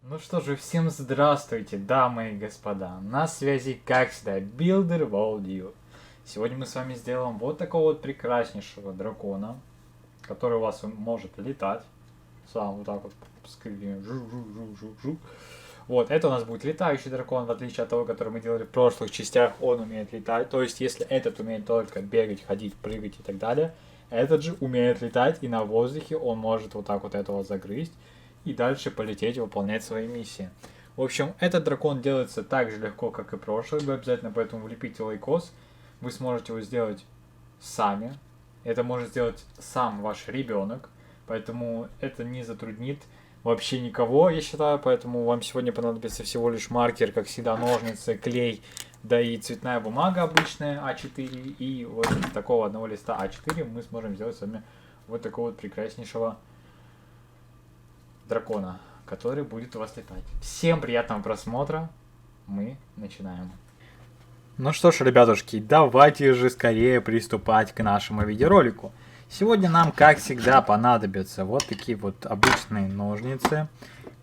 Ну что же, всем здравствуйте, дамы и господа. На связи, как всегда, Builder World. Сегодня мы с вами сделаем вот такого вот прекраснейшего дракона, который у вас может летать. Сам вот так вот скрипим. Жу-жу-жу-жу-жу. Вот, это у нас будет летающий дракон, в отличие от того, который мы делали в прошлых частях, он умеет летать. То есть, если этот умеет только бегать, ходить, прыгать и так далее, этот же умеет летать, и на воздухе он может вот так вот этого загрызть и дальше полететь выполнять свои миссии. В общем, этот дракон делается так же легко, как и прошлый. Вы обязательно поэтому влепите лайкос. Вы сможете его сделать сами. Это может сделать сам ваш ребенок. Поэтому это не затруднит вообще никого, я считаю. Поэтому вам сегодня понадобится всего лишь маркер, как всегда, ножницы, клей, да и цветная бумага обычная А4. И вот из такого одного листа А4 мы сможем сделать с вами вот такого вот прекраснейшего дракона, который будет у вас летать. Всем приятного просмотра. Мы начинаем. Ну что ж, ребятушки, давайте же скорее приступать к нашему видеоролику. Сегодня нам, как всегда, понадобятся вот такие вот обычные ножницы,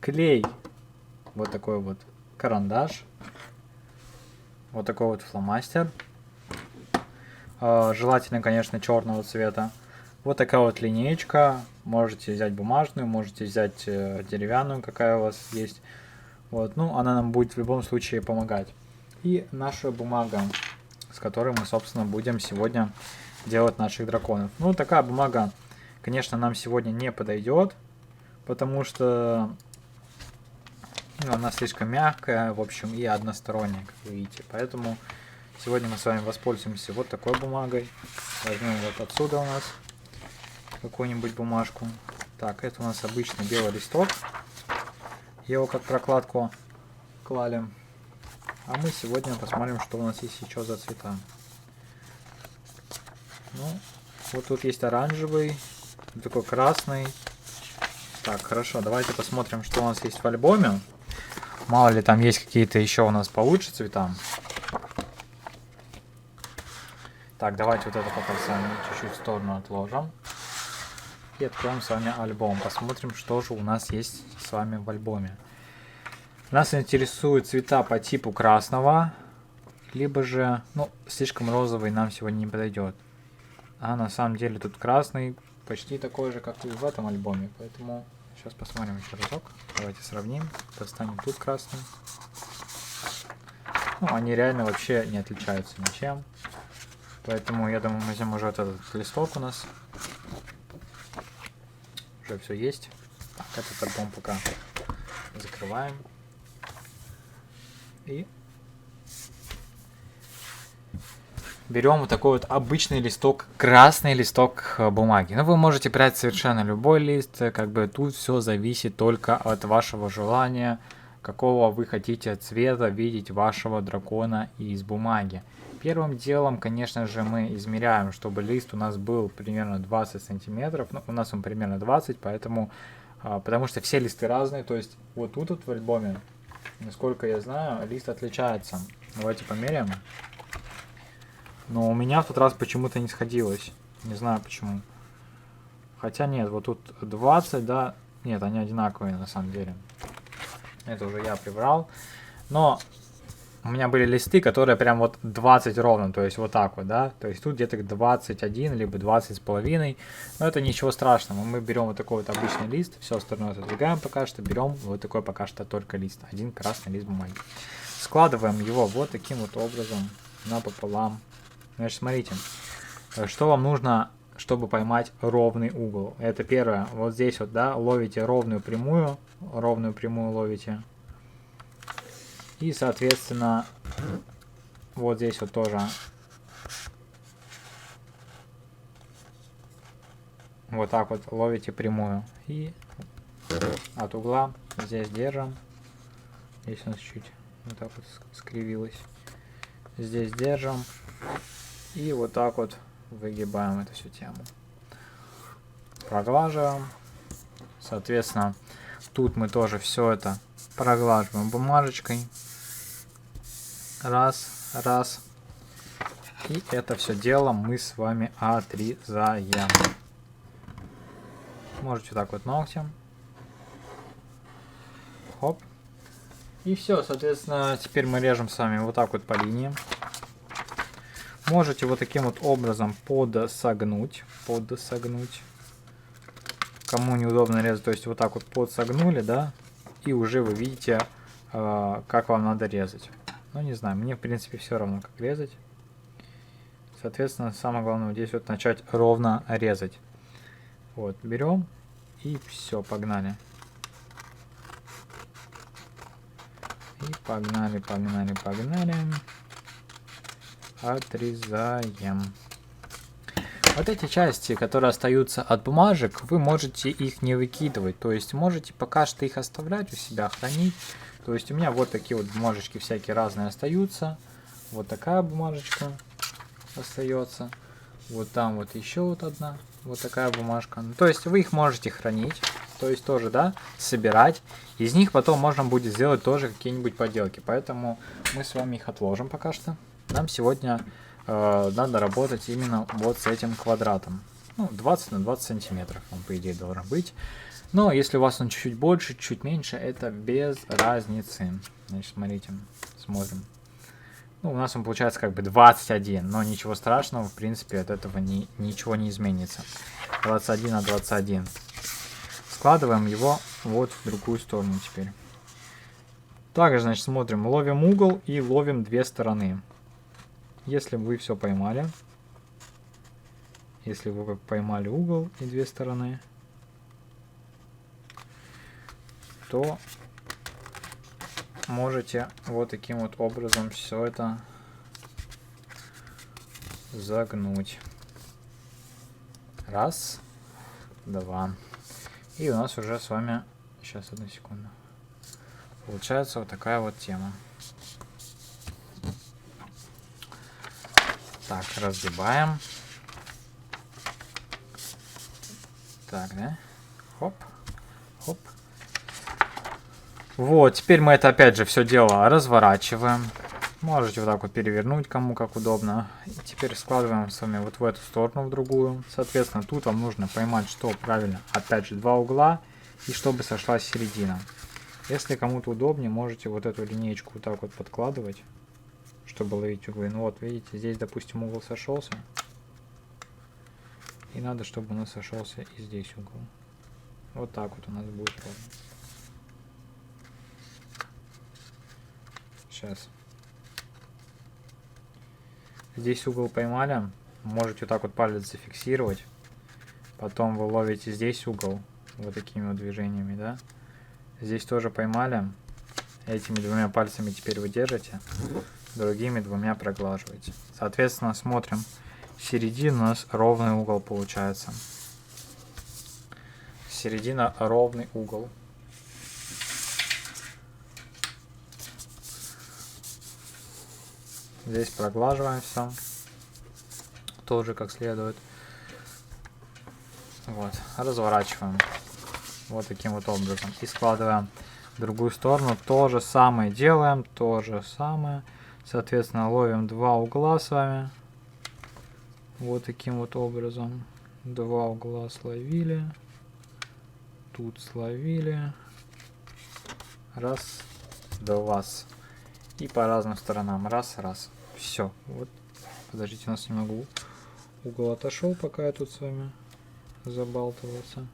клей, вот такой вот карандаш, вот такой вот фломастер, желательно, конечно, черного цвета. Вот такая вот линеечка. Можете взять бумажную, можете взять деревянную, какая у вас есть. Вот, ну, она нам будет в любом случае помогать. И наша бумага, с которой мы, собственно, будем сегодня делать наших драконов. Ну, такая бумага, конечно, нам сегодня не подойдет, потому что она слишком мягкая, в общем, и односторонняя, как вы видите. Поэтому сегодня мы с вами воспользуемся вот такой бумагой. Возьмем вот отсюда у нас какую-нибудь бумажку. Так, это у нас обычный белый листок. Его как прокладку клали. А мы сегодня посмотрим, что у нас есть еще за цвета. Ну, вот тут есть оранжевый, такой красный. Так, хорошо, давайте посмотрим, что у нас есть в альбоме. Мало ли там есть какие-то еще у нас получше цвета. Так, давайте вот это пока с вами чуть-чуть в сторону отложим. И откроем с вами альбом. Посмотрим, что же у нас есть с вами в альбоме. Нас интересуют цвета по типу красного. Либо же, ну, слишком розовый нам сегодня не подойдет. А на самом деле тут красный почти такой же, как и в этом альбоме. Поэтому сейчас посмотрим еще разок. Давайте сравним. Достанем тут красный. Ну, они реально вообще не отличаются ничем. Поэтому я думаю, мы возьмем уже вот этот листок у нас. Уже все есть. Так, этот альбом пока закрываем. И берем вот такой вот обычный листок, красный листок бумаги. Но вы можете брать совершенно любой лист, как бы тут все зависит только от вашего желания, какого вы хотите цвета видеть вашего дракона из бумаги. Первым делом, конечно же, мы измеряем, чтобы лист у нас был примерно 20 сантиметров. Ну, у нас он примерно 20, поэтому, потому что все листы разные. То есть вот тут вот в альбоме, насколько я знаю, лист отличается. Давайте померяем. Но у меня в тот раз почему-то не сходилось. Не знаю почему. Хотя нет, вот тут 20, да. Нет, они одинаковые на самом деле. Это уже я прибрал. Но у меня были листы, которые прям вот 20 ровно, то есть вот так вот, да. То есть тут где-то 21, либо 20 с половиной. Но это ничего страшного. Мы берем вот такой вот обычный лист, все остальное отодвигаем пока что. Берем вот такой пока что только лист. Один красный лист бумаги. Складываем его вот таким вот образом напополам. Значит, смотрите, что вам нужно, чтобы поймать ровный угол. Это первое. Вот здесь вот, да, ловите ровную прямую ловите. И, соответственно, вот здесь вот тоже вот так вот ловите прямую. И от угла здесь держим. Здесь у нас чуть вот так вот скривилось. Здесь держим. И вот так вот выгибаем эту всю тему. Проглаживаем. Соответственно, тут мы тоже все это проглаживаем бумажечкой. Раз, раз. И это все дело мы с вами отрезаем. Можете так вот ногтем. Хоп. И все, соответственно, теперь мы режем с вами вот так вот по линии. Можете вот таким вот образом подсогнуть. Кому неудобно резать, то есть вот так вот подсогнули, да, и уже вы видите, как вам надо резать. Ну, не знаю, мне в принципе все равно, как резать. Соответственно, самое главное вот здесь вот начать ровно резать. Вот, берем и все, погнали. И погнали. Отрезаем. Вот эти части, которые остаются от бумажек, вы можете их не выкидывать. То есть можете пока что их оставлять у себя, хранить. То есть у меня вот такие вот бумажечки всякие разные остаются. Вот такая бумажечка остается. Вот там вот еще вот одна. Вот такая бумажка. Ну, то есть вы их можете хранить. То есть тоже, да, собирать. Из них потом можно будет сделать тоже какие-нибудь поделки. Поэтому мы с вами их отложим пока что. Нам сегодня надо работать именно вот с этим квадратом. Ну, 20 на 20 сантиметров он, по идее, должен быть. Но если у вас он чуть-чуть больше, чуть меньше, это без разницы. Значит, смотрите, смотрим. Ну, у нас он получается как бы 21, но ничего страшного, в принципе, от этого ничего не изменится. 21 на 21. Складываем его вот в другую сторону теперь. Также, значит, смотрим, ловим угол и ловим две стороны. Если вы все поймали, если вы поймали угол и две стороны, то можете вот таким вот образом все это загнуть. Раз, два. И у нас уже с вами, сейчас, одну секунду, получается вот такая вот тема. Так, разгибаем. Так, да? Хоп, хоп. Вот, теперь мы это опять же все дело разворачиваем. Можете вот так вот перевернуть, кому как удобно. И теперь складываем с вами вот в эту сторону, в другую. Соответственно, тут вам нужно поймать, что правильно, опять же, два угла. И чтобы сошлась середина. Если кому-то удобнее, можете вот эту линеечку вот так вот подкладывать, чтобы ловить углы. Ну вот, видите, здесь, допустим, угол сошелся. И надо, чтобы у нас сошелся и здесь угол. Вот так вот у нас будет ровно. Сейчас. Здесь угол поймали. Можете вот так вот палец зафиксировать. Потом вы ловите здесь угол. Вот такими вот движениями, да. Здесь тоже поймали. Этими двумя пальцами теперь вы держите. Другими двумя проглаживаете. Соответственно, смотрим. Середина у нас ровный угол получается. Середина ровный угол. Здесь проглаживаем все. Тоже как следует. Вот. Разворачиваем. Вот таким вот образом. И складываем в другую сторону. То же самое делаем. То же самое. Соответственно, ловим два угла с вами. Вот таким вот образом. Два угла словили. Тут словили. Раз, два. И по разным сторонам. Раз, раз. Все. Вот. Подождите, у нас немного угол отошел, пока я тут с вами забалтывался.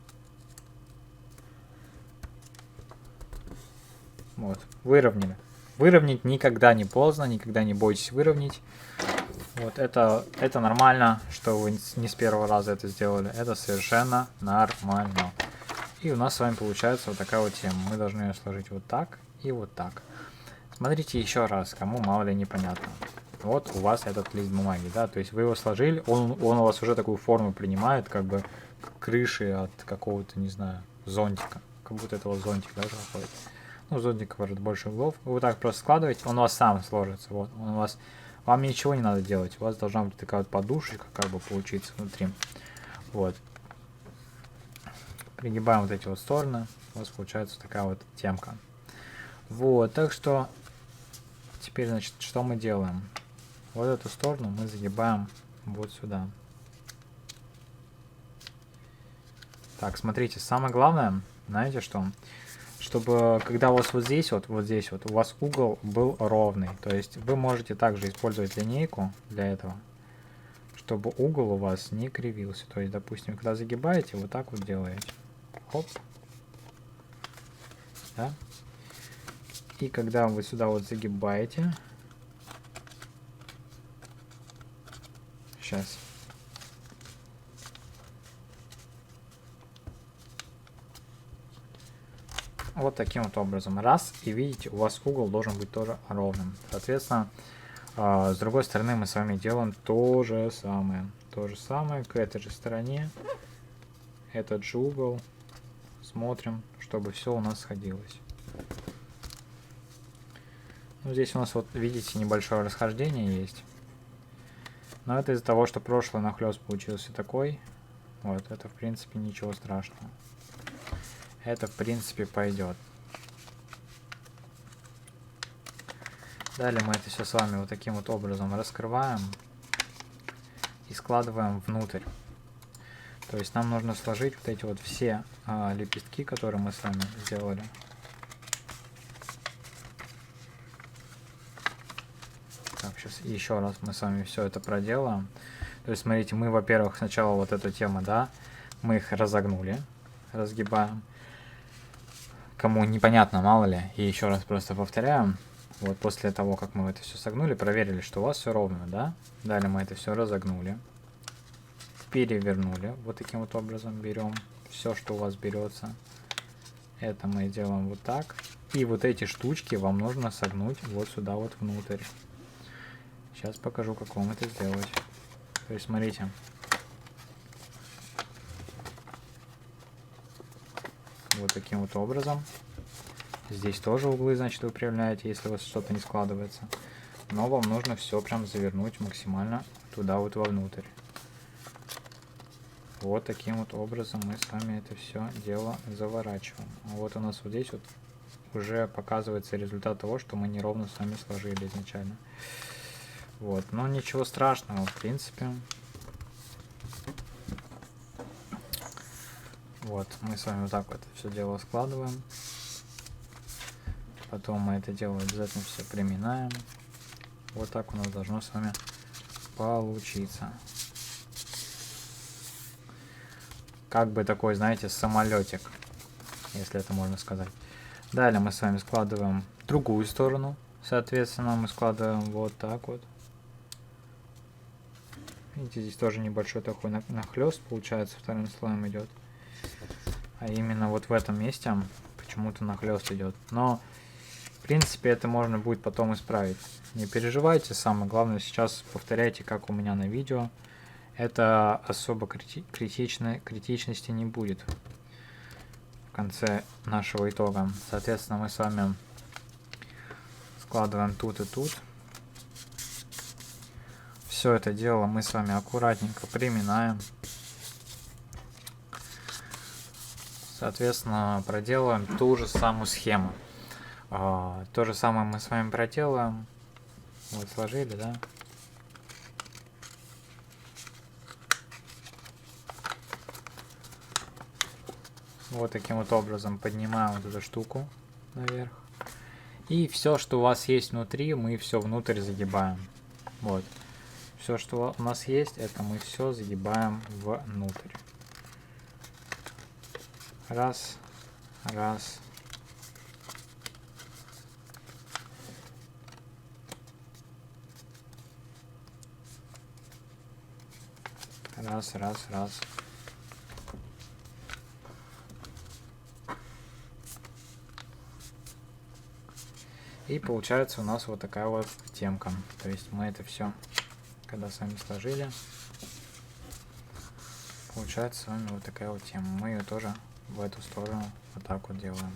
Вот. Выровняли. Выровнять никогда не поздно, никогда не бойтесь выровнять. Вот это нормально, что вы не с первого раза это сделали. Это совершенно нормально. И у нас с вами получается вот такая вот тема. Мы должны ее сложить вот так и вот так. Смотрите еще раз, кому мало ли непонятно. Вот у вас этот лист бумаги, да, то есть вы его сложили, он у вас уже такую форму принимает, как бы крыши от какого-то, не знаю, зонтика. Как будто этого зонтик даже выходит. Ну, зонтик, говорит, больше углов. Вы вот так просто складываете, он у вас сам сложится. Вот, он у вас, вам ничего не надо делать. У вас должна быть такая вот подушечка, как бы, получиться внутри. Вот. Пригибаем вот эти вот стороны. У вас получается такая вот темка. Вот, так что теперь, значит, что мы делаем? Вот эту сторону мы загибаем вот сюда. Так, смотрите, самое главное, знаете что? чтобы когда у вас вот здесь вот у вас угол был ровный. То есть вы можете также использовать линейку для этого, чтобы угол у вас не кривился. То есть, допустим, когда загибаете, вот так вот делаете. Хоп. Да? И когда вы сюда вот загибаете, сейчас. Вот таким вот образом. Раз, и видите, у вас угол должен быть тоже ровным. Соответственно, с другой стороны мы с вами делаем то же самое. То же самое к этой же стороне. Этот же угол. Смотрим, чтобы все у нас сходилось. Ну, здесь у нас, вот видите, небольшое расхождение есть. Но это из-за того, что прошлый нахлёст получился такой. Вот, это в принципе ничего страшного. Это в принципе пойдет. Далее мы это все с вами вот таким вот образом раскрываем и складываем внутрь. То есть нам нужно сложить вот эти вот все лепестки, которые мы с вами сделали. Так, сейчас еще раз мы с вами все это проделаем. То есть смотрите, мы, во-первых, сначала вот эту тему, да, мы их разогнули, разгибаем. Кому непонятно, мало ли, и еще раз просто повторяем. Вот после того, как мы это все согнули, проверили, что у вас все ровно, да? Далее мы это все разогнули, перевернули, вот таким вот образом берем все, что у вас берется. Это мы делаем вот так. И вот эти штучки вам нужно согнуть вот сюда вот внутрь. Сейчас покажу, как вам это сделать. То есть смотрите. Вот таким вот образом. Здесь тоже углы, значит, вы проявляете, если у вас что-то не складывается. Но вам нужно все прям завернуть максимально туда вот вовнутрь. Вот таким вот образом мы с вами это все дело заворачиваем. Вот у нас вот здесь вот уже показывается результат того, что мы неровно с вами сложили изначально. Вот, но ничего страшного, в принципе. Вот, мы с вами вот так вот все дело складываем. Потом мы это дело обязательно все приминаем. Вот так у нас должно с вами получиться. Как бы такой, знаете, самолетик, если это можно сказать. Далее мы с вами складываем другую сторону. Соответственно, мы складываем вот так вот. Видите, здесь тоже небольшой такой нахлёст получается, вторым слоем идет. А именно вот в этом месте почему-то нахлёст идет. Но в принципе это можно будет потом исправить. Не переживайте, самое главное сейчас повторяйте, как у меня на видео. Это особо критичности не будет в конце нашего итога. Соответственно, мы с вами складываем тут и тут. Все это дело мы с вами аккуратненько приминаем. Соответственно, проделаем ту же самую схему. То же самое мы с вами проделаем. Вот сложили, да? Вот таким вот образом поднимаем вот эту штуку наверх. И все, что у вас есть внутри, мы все внутрь загибаем. Вот. Все, что у нас есть, это мы все загибаем внутрь. Раз, раз. Раз, раз, раз. И получается у нас вот такая вот темка. То есть мы это все, когда с вами сложили, получается с вами вот такая вот тема. Мы ее тоже в эту сторону вот так вот делаем.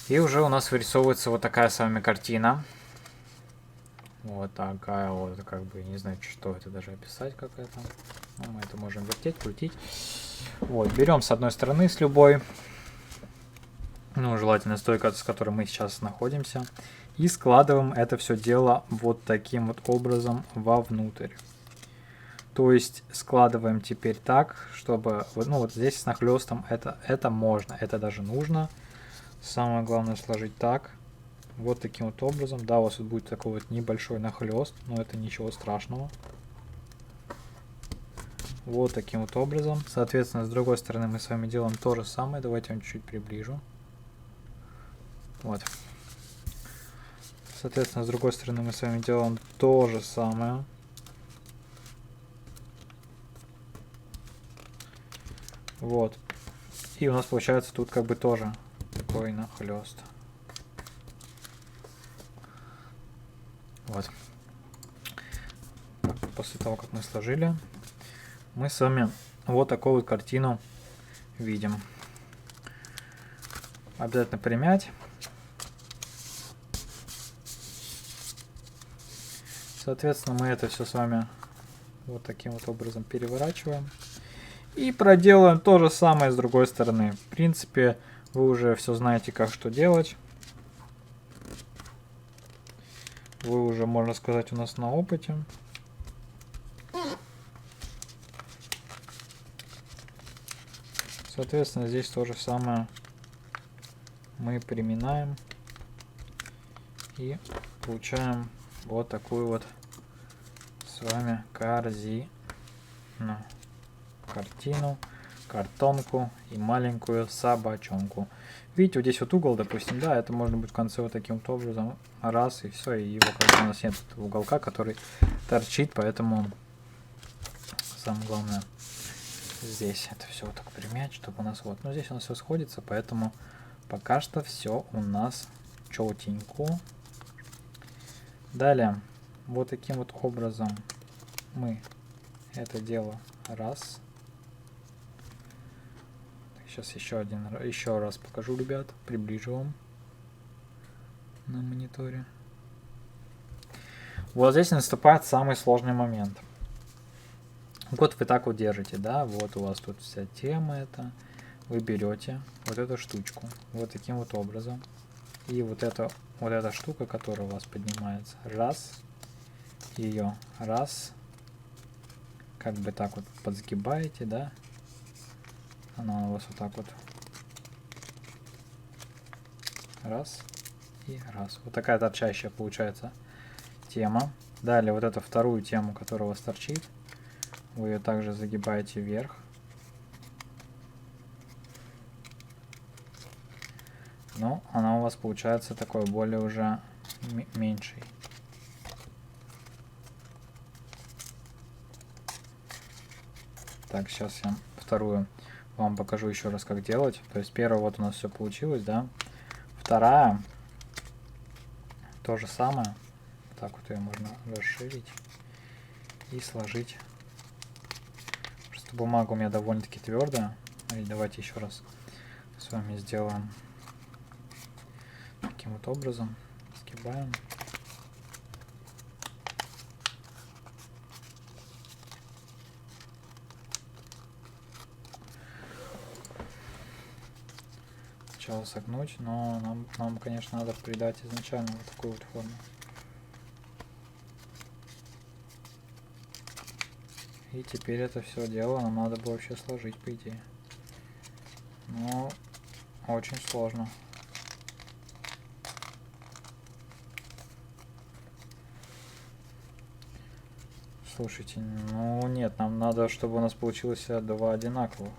И уже у нас вырисовывается вот такая с вами картина. Вот такая вот, как бы, не знаю, что это даже описать, как это. Ну, мы это можем вертеть, крутить. Вот, берем с одной стороны, с любой. Ну, желательно с той, с которой мы сейчас находимся. И складываем это все дело вот таким вот образом вовнутрь. То есть складываем теперь так, чтобы, ну вот здесь с нахлестом это можно, это даже нужно. Самое главное сложить так, вот таким вот образом. Да, у вас вот будет такой вот небольшой нахлест, но это ничего страшного. Вот таким вот образом. Соответственно, с другой стороны мы с вами делаем то же самое. Давайте я чуть-чуть приближу. Вот. Соответственно, с другой стороны мы с вами делаем то же самое. Вот. И у нас получается тут как бы тоже такой нахлест. Вот. После того, как мы сложили, мы с вами вот такую вот картину видим. Обязательно примять. Соответственно, мы это все с вами вот таким вот образом переворачиваем. И проделаем то же самое с другой стороны. В принципе, вы уже все знаете, как что делать. Вы уже, можно сказать, у нас на опыте. Соответственно, здесь то же самое мы приминаем и получаем вот такую вот с вами картину, картонку и маленькую собачонку. Видите, вот здесь вот угол, допустим, да, это можно быть в конце вот таким вот образом, раз и все, и его как бы у нас нет уголка, который торчит, поэтому самое главное здесь это все вот так примять, чтобы у нас вот, ну здесь у нас все сходится, поэтому пока что все у нас четенько. Далее, вот таким вот образом мы это дело раз. Сейчас еще раз покажу, ребят, приближу вам на мониторе. Вот здесь наступает самый сложный момент. Вот вы так вот держите, да, вот у вас тут вся тема эта. Вы берете вот эту штучку, вот таким вот образом. И вот эта штука, которая у вас поднимается, раз, ее раз, как бы так вот подсгибаете, да, она у вас вот так вот, раз и раз. Вот такая торчащая получается тема. Далее вот эту вторую тему, которая у вас торчит, вы ее также загибаете вверх. Но она у вас получается такой более уже меньший. Так, сейчас я вторую вам покажу еще раз, как делать. То есть первая вот у нас все получилось, да. Вторая, то же самое. Так вот ее можно расширить и сложить. Просто бумага у меня довольно-таки твердая. И давайте еще раз с вами сделаем таким вот образом. Сгибаем. Сначала согнуть, но нам, конечно, надо придать изначально вот такую вот форму. И теперь это все дело нам надо было вообще сложить, по идее. Но очень сложно. Слушайте, ну нет, нам надо, чтобы у нас получилось два одинаковых.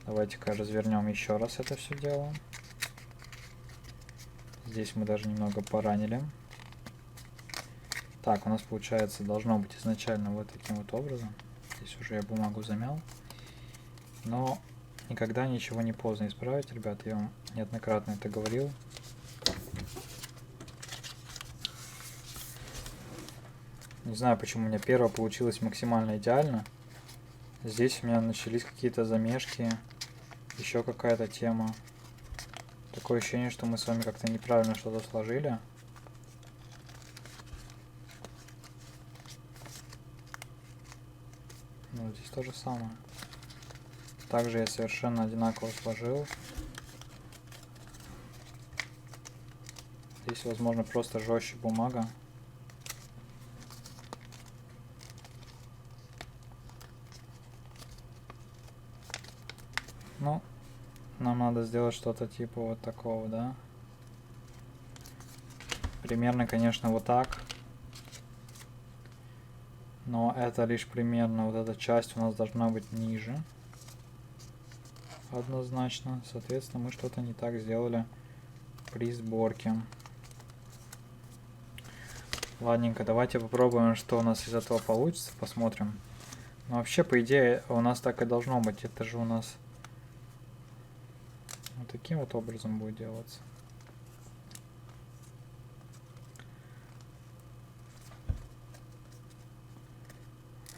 Давайте-ка развернем еще раз это все дело. Здесь мы даже немного поранили. Так, у нас получается должно быть изначально вот таким вот образом. Здесь уже я бумагу замял. Но никогда ничего не поздно исправить, ребят. Я вам неоднократно это говорил. Не знаю, почему у меня первая получилась максимально идеально. Здесь у меня начались какие-то замешки. Еще какая-то тема. Такое ощущение, что мы с вами как-то неправильно что-то сложили. Ну, здесь то же самое. Также я совершенно одинаково сложил. Здесь, возможно, просто жестче бумага. нам надо сделать что-то типа вот такого, да? Примерно, конечно, вот так. Но это лишь примерно, вот эта часть у нас должна быть ниже. Однозначно. Соответственно, мы что-то не так сделали при сборке. Ладненько, давайте попробуем, что у нас из этого получится. Посмотрим. Но вообще, по идее, у нас так и должно быть. Это же у нас вот таким вот образом будет делаться.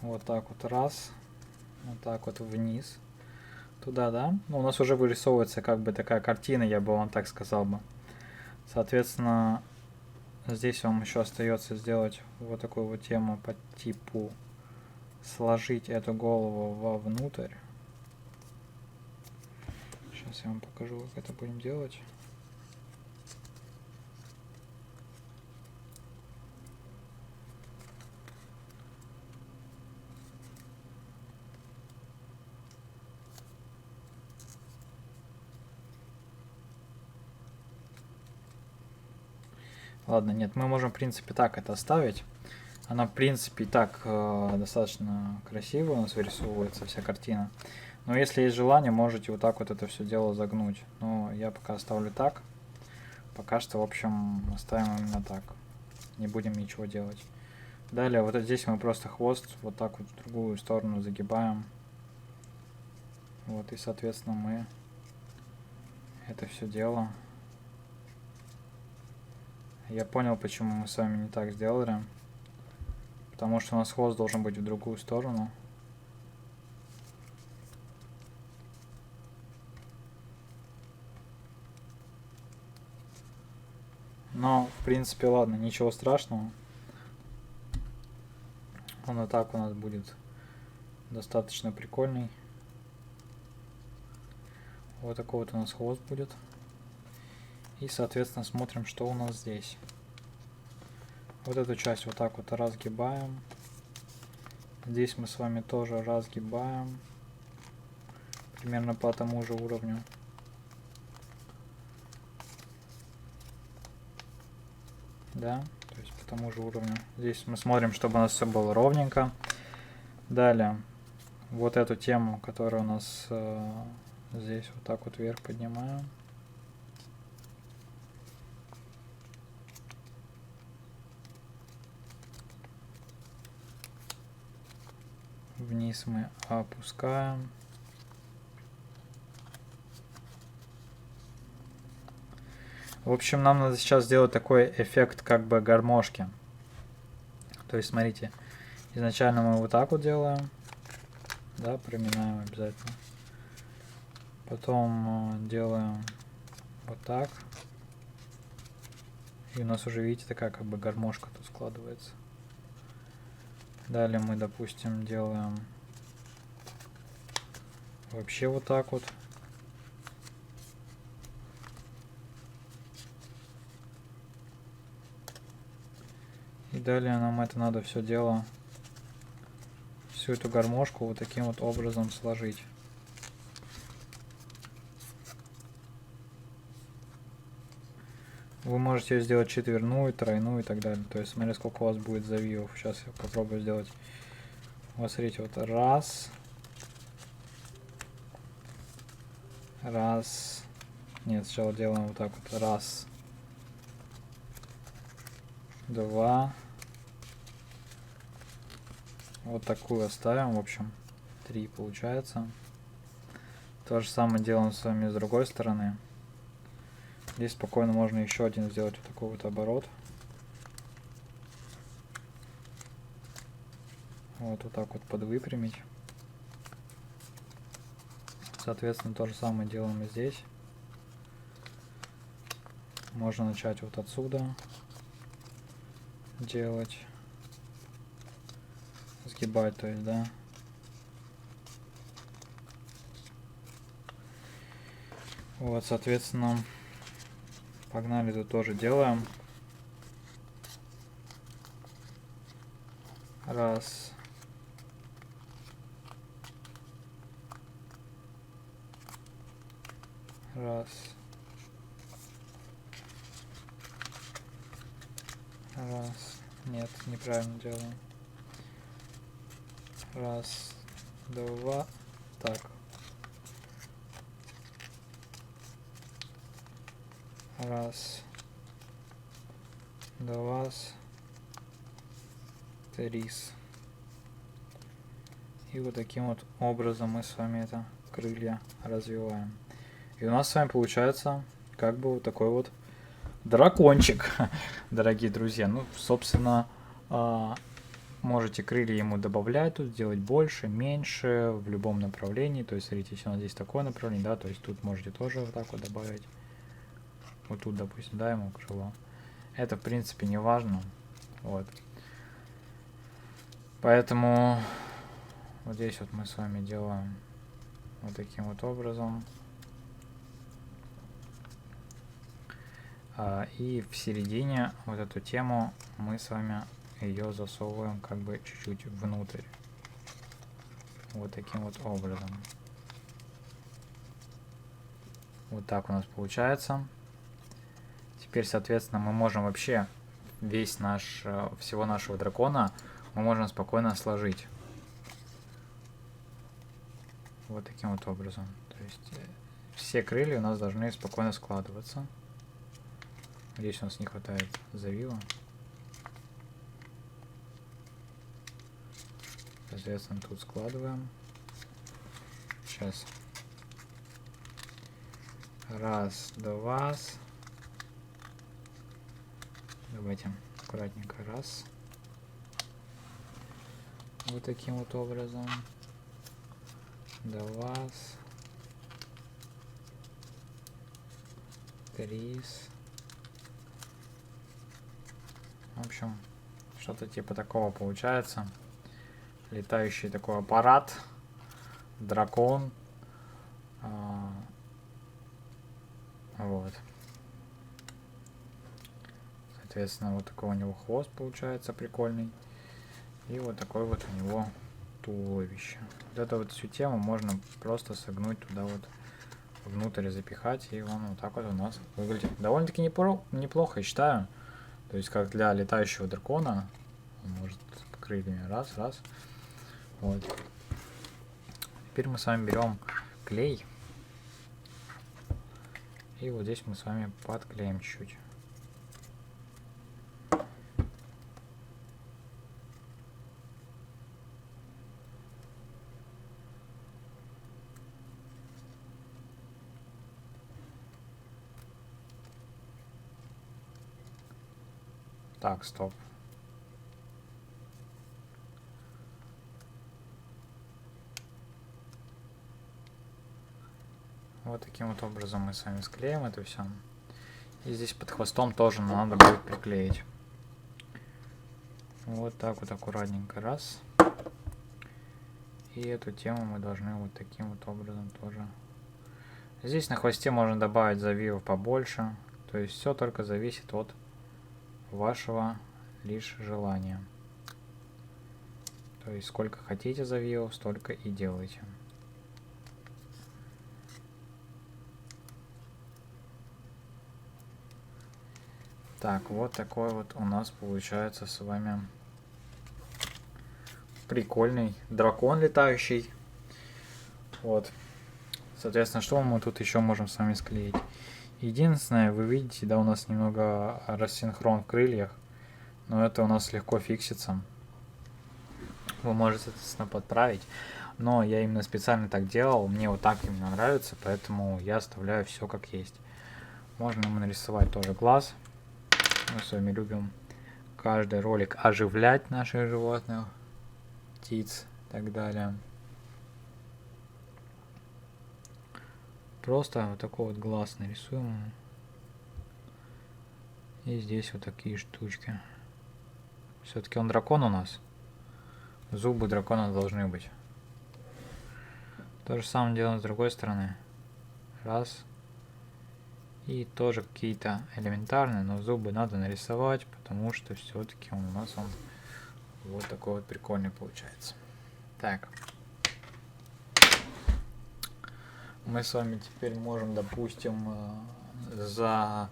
Вот так вот раз. Вот так вот вниз. Туда, да? Ну, у нас уже вырисовывается как бы такая картина, я бы вам так сказал бы. Соответственно, здесь вам еще остается сделать вот такую вот тему по типу сложить эту голову вовнутрь. Сейчас я вам покажу, как это будем делать. Ладно, нет, мы можем, в принципе, так это оставить. Она, в принципе, и так достаточно красиво у нас вырисовывается вся картина. Но если есть желание, можете вот так вот это все дело загнуть. Но я пока оставлю так. Пока что, в общем, оставим именно так. Не будем ничего делать. Далее, вот здесь мы просто хвост вот так вот в другую сторону загибаем. Вот, и, соответственно, мы это все дело. Я понял, почему мы с вами не так сделали. Потому что у нас хвост должен быть в другую сторону. Но, в принципе, ладно, ничего страшного. Он и так у нас будет достаточно прикольный. Вот такой вот у нас хвост будет. И, соответственно, смотрим, что у нас здесь. Вот эту часть вот так вот разгибаем. Здесь мы с вами тоже разгибаем. Примерно по тому же уровню. Да, то есть по тому же уровню. Здесь мы смотрим, чтобы у нас все было ровненько. Далее, вот эту тему, которая у нас здесь вот так вот вверх поднимаем. Вниз мы опускаем. В общем, нам надо сейчас сделать такой эффект как бы гармошки. То есть, смотрите, изначально мы вот так вот делаем. Да, проминаем обязательно. Потом делаем вот так. И у нас уже, видите, такая как бы гармошка тут складывается. Далее мы, допустим, делаем вообще вот так вот. И далее нам это надо все дело, всю эту гармошку вот таким вот образом сложить. Вы можете ее сделать четверную, тройную и так далее. То есть смотри, сколько у вас будет завивов. Сейчас я попробую сделать. Вот смотрите, вот раз. Раз. Нет, сначала делаем вот так вот. Раз. Два. Вот такую оставим, в общем. 3 получается. То же самое делаем с вами с другой стороны. Здесь спокойно можно еще один сделать вот такой вот оборот. Вот так вот подвыпрямить. Соответственно, то же самое делаем и здесь. Можно начать вот отсюда делать. Сгибать, то есть, да. Вот, соответственно, погнали, тут тоже делаем. Раз. Раз. Раз. Нет, неправильно делаю. Раз, два. Так. Раз. Два. Три. И вот таким вот образом мы с вами это крылья развиваем. И у нас с вами получается как бы вот такой вот дракончик, дорогие друзья. Ну, собственно, можете крылья ему добавлять, тут делать больше, меньше, в любом направлении. То есть, смотрите, если у нас здесь такое направление, да, то есть тут можете тоже вот так вот добавить. Вот тут, допустим, да, ему крыло. Это, в принципе, не важно. Вот. Поэтому вот здесь вот мы с вами делаем вот таким вот образом. И в середине вот эту тему мы с вами ее засовываем как бы чуть-чуть внутрь. Вот таким вот образом. Вот так у нас получается. Теперь, соответственно, мы можем вообще весь наш, всего нашего дракона мы можем спокойно сложить. Вот таким вот образом. То есть все крылья у нас должны спокойно складываться. Здесь у нас не хватает завила. Соответственно, тут складываем. Сейчас. Раз, два. Давайте аккуратненько. Раз. Вот таким вот образом. Два. Три. В общем, что-то типа такого получается. Летающий такой аппарат. Дракон. Вот. Соответственно, вот такой у него хвост получается прикольный. И вот такой вот у него туловище. Вот эту вот всю тему можно просто согнуть туда вот внутрь, запихать, и он вот так вот у нас выглядит довольно-таки неплохо, я считаю. То есть как для летающего дракона. Он может крыльями раз. Вот. Теперь мы с вами берем клей. И вот здесь мы с вами подклеим чуть-чуть. Так, стоп. Вот таким вот образом мы с вами склеим это все. И здесь под хвостом тоже надо будет приклеить. Вот так вот аккуратненько. Раз. И эту тему мы должны вот таким вот образом тоже. Здесь на хвосте можно добавить завивов побольше. То есть все только зависит от вашего лишь желания. То есть сколько хотите завивов, столько и делайте. Так, вот такой вот у нас получается с вами прикольный дракон летающий. Вот. Соответственно, что мы тут еще можем с вами склеить? Единственное, вы видите, да, у нас немного рассинхрон в крыльях, но это у нас легко фиксится. Вы можете, соответственно, подправить, но я именно специально так делал, мне вот так именно нравится, поэтому я оставляю все как есть. Можно ему нарисовать тоже глаз. Мы с вами любим каждый ролик оживлять наших животных, птиц и так далее. Просто вот такой вот глаз нарисуем. И здесь вот такие штучки. Все-таки он дракон у нас. Зубы дракона должны быть. То же самое делаем с другой стороны. Раз. И тоже какие-то элементарные, но зубы надо нарисовать, потому что все-таки у нас он вот такой вот прикольный получается. Так. Мы с вами теперь можем, допустим, за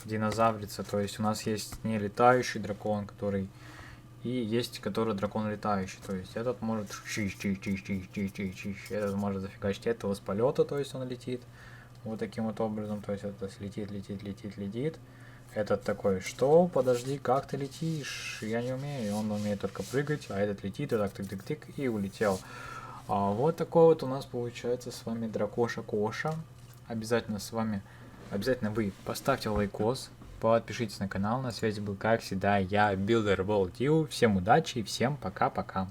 динозаврица, то есть у нас есть не летающий дракон, который, и есть который дракон летающий, то есть этот может этот может зафигачить этого с полета, то есть он летит вот таким вот образом, то есть это летит. Этот такой, что? Подожди, как ты летишь? Я не умею. Он умеет только прыгать, а этот летит, и так тык-тык-тык, и улетел. Вот такой вот у нас получается с вами дракоша Коша. Обязательно вы поставьте лайкос, подпишитесь на канал. На связи был, как всегда, я, Builder World You. Всем удачи и всем пока-пока.